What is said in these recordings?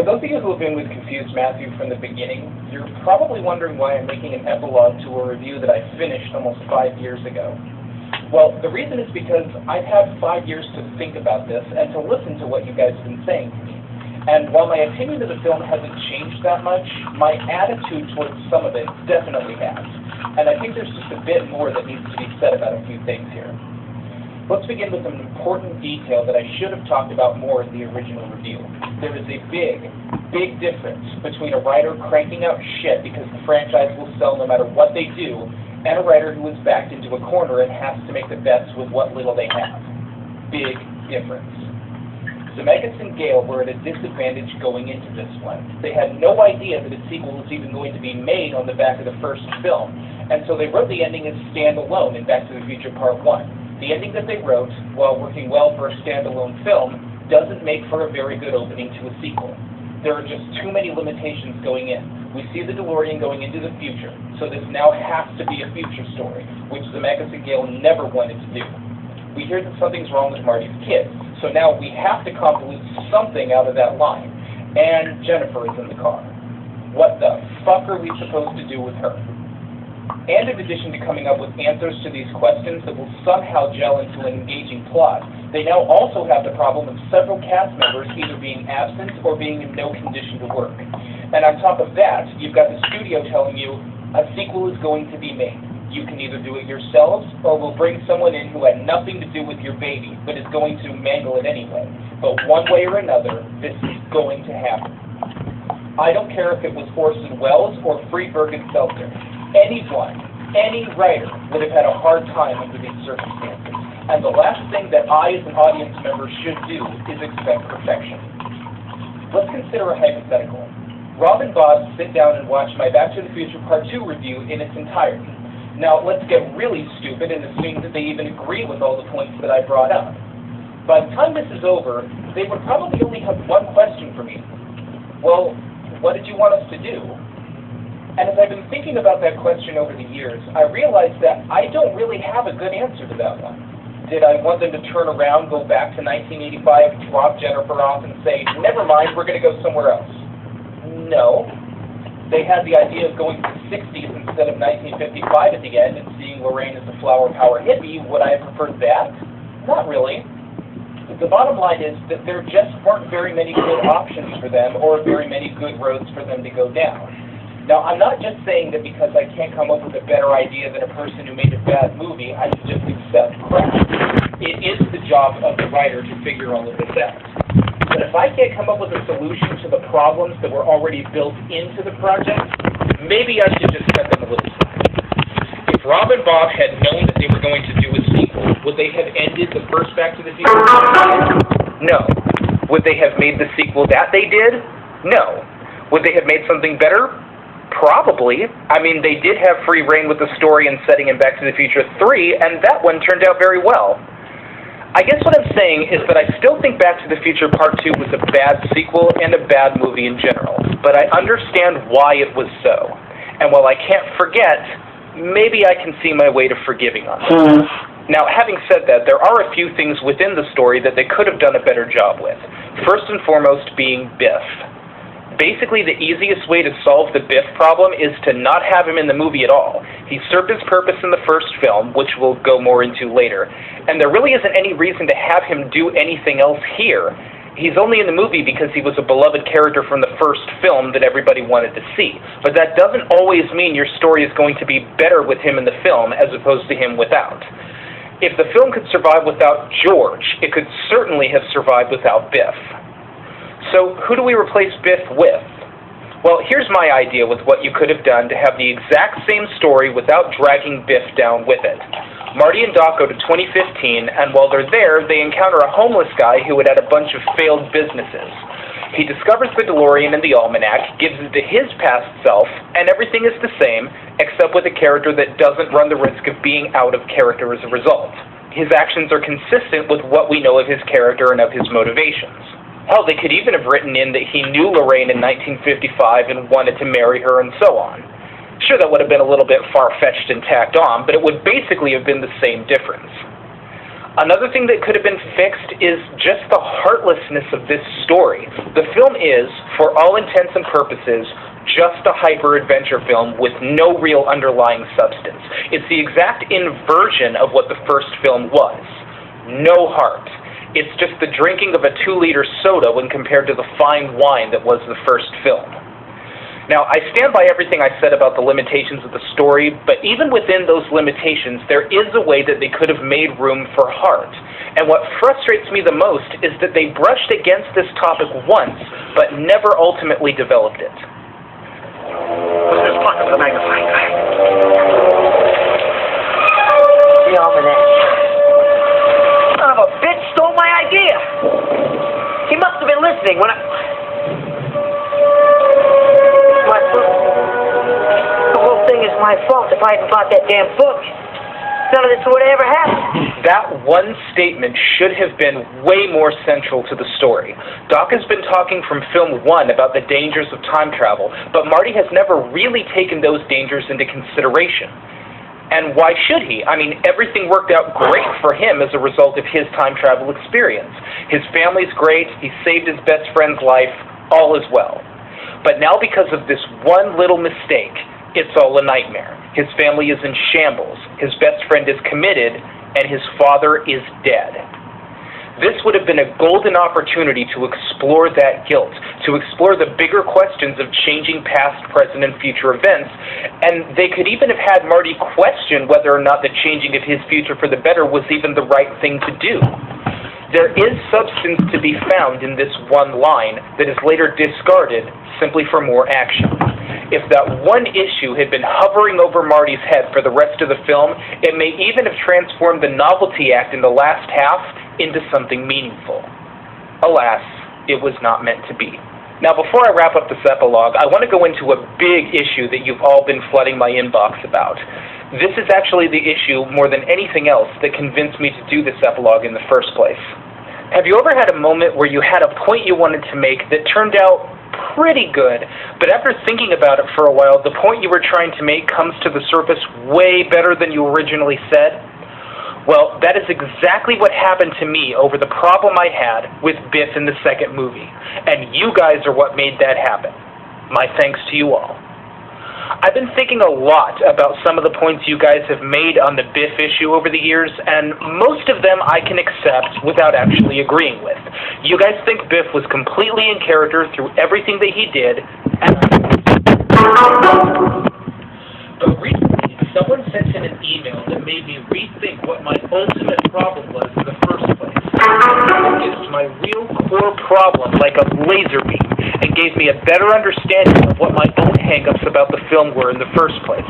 For those of you who have been with Confused Matthew from the beginning, you're probably wondering why I'm making an epilogue to a review that I finished almost 5 years ago. Well, the reason is because I've had 5 years to think about this and to listen to what you guys have been saying to me. And while my opinion of the film hasn't changed that much, my attitude towards some of it definitely has. And I think there's just a bit more that needs to be said about a few things here. Let's begin with an important detail that I should have talked about more in the original review. There is a big difference between a writer cranking out shit because the franchise will sell no matter what they do, and a writer who is backed into a corner and has to make the best with what little they have. Big difference. Zemeckis and Gale were at a disadvantage going into this one. They had no idea that a sequel was even going to be made on the back of the first film, and so they wrote the ending as standalone in Back to the Future Part 1. The ending that they wrote, while working well for a standalone film, doesn't make for a very good opening to a sequel. There are just too many limitations going in. We see the DeLorean going into the future, so this now has to be a future story, which Zemeckis and Gale never wanted to do. We hear that something's wrong with Marty's kids, so now we have to convolute something out of that line. And Jennifer is in the car. What the fuck are we supposed to do with her? And in addition to coming up with answers to these questions that will somehow gel into an engaging plot, they now also have the problem of several cast members either being absent or being in no condition to work. And on top of that, you've got the studio telling you a sequel is going to be made. You can either do it yourselves, or we'll bring someone in who had nothing to do with your baby, but is going to mangle it anyway. But one way or another, this is going to happen. I don't care if it was Orson Welles or Friedberg and Seltzer. Anyone, any writer would have had a hard time under these circumstances. And the last thing that I, as an audience member, should do is expect perfection. Let's consider a hypothetical. Rob and Bob sit down and watch my Back to the Future Part 2 review in its entirety. Now, let's get really stupid and assume that they even agree with all the points that I brought up. By the time this is over, they would probably only have one question for me. Well, what did you want us to do? And as I've been thinking about that question over the years, I realized that I don't really have a good answer to that one. Did I want them to turn around, go back to 1985, drop Jennifer off, and say, never mind, we're going to go somewhere else? No. They had the idea of going to the 60s instead of 1955 at the end and seeing Lorraine as a flower power hippie. Would I have preferred that? Not really. The bottom line is that there just weren't very many good options for them or very many good roads for them to go down. Now, I'm not just saying that because I can't come up with a better idea than a person who made a bad movie, I should just accept crap. It is the job of the writer to figure all of this out. But if I can't come up with a solution to the problems that were already built into the project, maybe I should just cut them a little slack. If Rob and Bob had known that they were going to do a sequel, would they have ended the first Back to the Future? No. Would they have made the sequel that they did? No. Would they have made something better? Probably. I mean, they did have free reign with the story and setting in Back to the Future 3, and that one turned out very well. I guess what I'm saying is that I still think Back to the Future Part 2 was a bad sequel and a bad movie in general, but I understand why it was so. And while I can't forget, maybe I can see my way to forgiving on it. Now, having said that, there are a few things within the story that they could have done a better job with. First and foremost being Biff. Basically, the easiest way to solve the Biff problem is to not have him in the movie at all. He served his purpose in the first film, which we'll go more into later, and there really isn't any reason to have him do anything else here. He's only in the movie because he was a beloved character from the first film that everybody wanted to see. But that doesn't always mean your story is going to be better with him in the film as opposed to him without. If the film could survive without George, it could certainly have survived without Biff. So, who do we replace Biff with? Well, here's my idea with what you could have done to have the exact same story without dragging Biff down with it. Marty and Doc go to 2015, and while they're there, they encounter a homeless guy who had had a bunch of failed businesses. He discovers the DeLorean in the almanac, gives it to his past self, and everything is the same, except with a character that doesn't run the risk of being out of character as a result. His actions are consistent with what we know of his character and of his motivations. Hell, they could even have written in that he knew Lorraine in 1955 and wanted to marry her and so on. Sure, that would have been a little bit far-fetched and tacked on, but it would basically have been the same difference. Another thing that could have been fixed is just the heartlessness of this story. The film is, for all intents and purposes, just a hyper-adventure film with no real underlying substance. It's the exact inversion of what the first film was. No heart. It's just the drinking of a 2-liter soda when compared to the fine wine that was the first film. Now, I stand by everything I said about the limitations of the story, but even within those limitations, there is a way that they could have made room for heart. And what frustrates me the most is that they brushed against this topic once, but never ultimately developed it. What's in his pocket with a magnifying glass? The almanac. Son of a bitch stole my idea! He must have been listening when The whole thing is my fault. If I hadn't bought that damn book, none of this would have ever happened. That one statement should have been way more central to the story. Doc has been talking from film 1 about the dangers of time travel, but Marty has never really taken those dangers into consideration. And why should he? I mean, everything worked out great for him as a result of his time travel experience. His family's great, he saved his best friend's life, all is well. But now because of this one little mistake, it's all a nightmare. His family is in shambles, his best friend is committed, and his father is dead. This would have been a golden opportunity to explore that guilt, to explore the bigger questions of changing past, present, and future events, and they could even have had Marty question whether or not the changing of his future for the better was even the right thing to do. There is substance to be found in this one line that is later discarded simply for more action. If that one issue had been hovering over Marty's head for the rest of the film, it may even have transformed the novelty act in the last half into something meaningful. Alas, it was not meant to be. Now, before I wrap up this epilogue, I want to go into a big issue that you've all been flooding my inbox about. This is actually the issue, more than anything else, that convinced me to do this epilogue in the first place. Have you ever had a moment where you had a point you wanted to make that turned out pretty good, but after thinking about it for a while, the point you were trying to make comes to the surface way better than you originally said? Well, that is exactly what happened to me over the problem I had with Biff in the second movie, and you guys are what made that happen. My thanks to you all. I've been thinking a lot about some of the points you guys have made on the Biff issue over the years, and most of them I can accept without actually agreeing with. You guys think Biff was completely in character through everything that he did, but recently someone sent in an email that made me rethink what my ultimate problem was in the first place. Focused my real core problem like a laser beam, and gave me a better understanding of what my own hang-ups about the film were in the first place.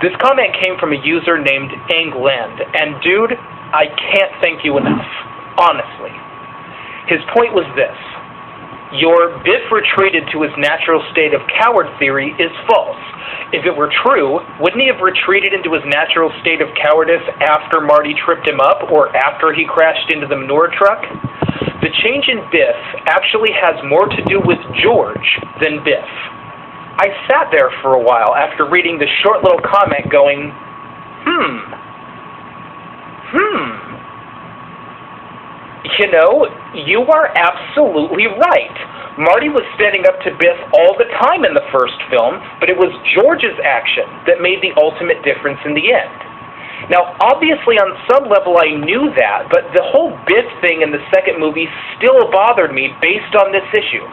This comment came from a user named Angland, and dude, I can't thank you enough. Honestly. His point was this. Your Biff retreated to his natural state of coward theory is false. If it were true, wouldn't he have retreated into his natural state of cowardice after Marty tripped him up or after he crashed into the manure truck? The change in Biff actually has more to do with George than Biff. I sat there for a while after reading the short little comment going, You know, you are absolutely right. Marty was standing up to Biff all the time in the first film, but it was George's action that made the ultimate difference in the end. Now, obviously, on some level, I knew that, but the whole Biff thing in the second movie still bothered me based on this issue.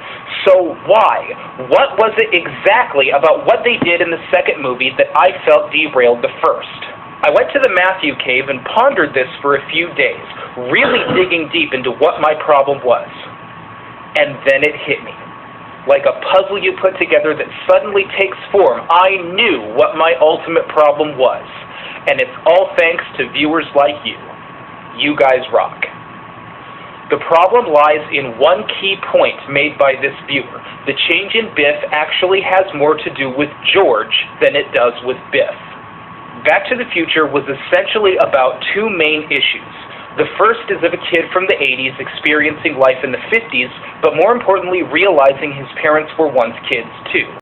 So why? What was it exactly about what they did in the second movie that I felt derailed the first? I went to the Matthew Cave and pondered this for a few days, really digging deep into what my problem was. And then it hit me. Like a puzzle you put together that suddenly takes form, I knew what my ultimate problem was. And it's all thanks to viewers like you. You guys rock. The problem lies in one key point made by this viewer. The change in Biff actually has more to do with George than it does with Biff. Back to the Future was essentially about two main issues. The first is of a kid from the 80s experiencing life in the 50s, but more importantly realizing his parents were once kids too.